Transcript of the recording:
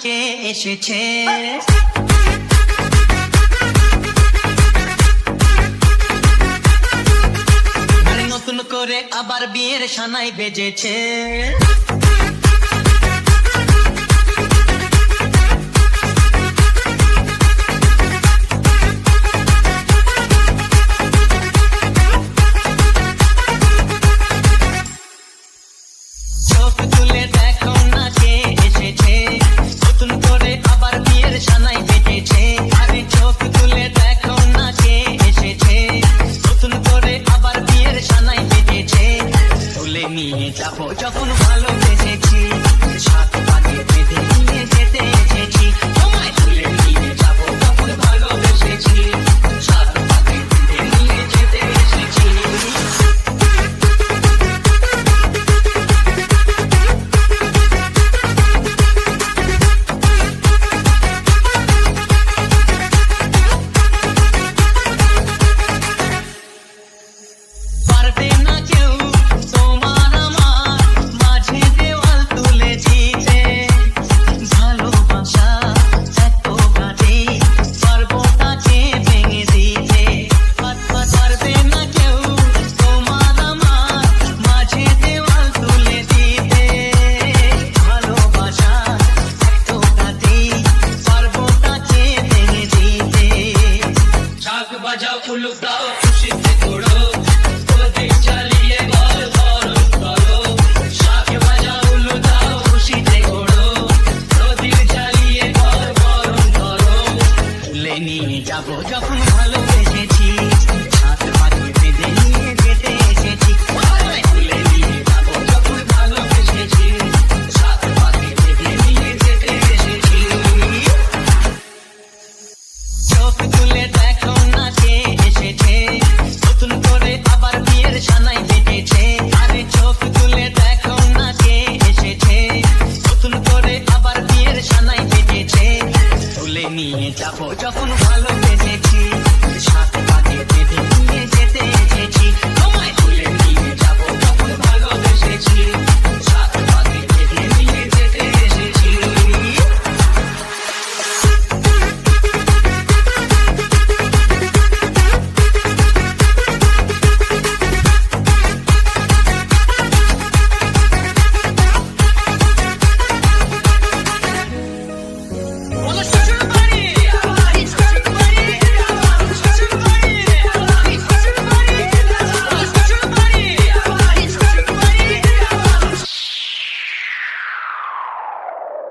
কে এসেছে। নতুন করে আবার বিয়ের সানাই বেজেছে। চোখ তুলে দেখো না কে এসেছে, নতুন করে আবার বিয়ের সানাই বেজেছে। আরে চোখ তুলে দেখো না কে এসেছে, নতুন করে আবার বিয়ের সানাই বেজেছে। তুলে নিয়ে যাবো যখন ভালোবেসেছি, সাত পাকে বেঁধে নিয়ে যেতে এসেছি। তোমায় তুলে নিয়ে যাবো যখন ভালোবেসেছি, সাত পাকে বেঁধে নিয়ে যেতে এসেছি। বাজাও উলুক দাও খুশিতে ঘোড়ো, ওদিক চালিয়ে বল বরণ করো। শাক বাজাও উলুক দাও খুশিতে ঘোড়ো, ওদিক চালিয়ে বল বরণ করো। তুলে নিয়ে যাবো যখন ভালোবেসেছি, সাত পাকে বেঁধে নিয়ে যেতে এসেছি। তুলে নিয়ে যাবো যখন ভালোবেসেছি, সাত পাকে বেঁধে নিয়ে যেতে এসেছি। চোখ তুলে দেখো না কে এসেছে, নতুন করে আবার বিয়ের সানাই বেজেছে। আরে চোখ তুলে দেখো না কে এসেছে, নতুন করে আবার বিয়ের সানাই বেজেছে। তুলে নিয়ে যাবো যখন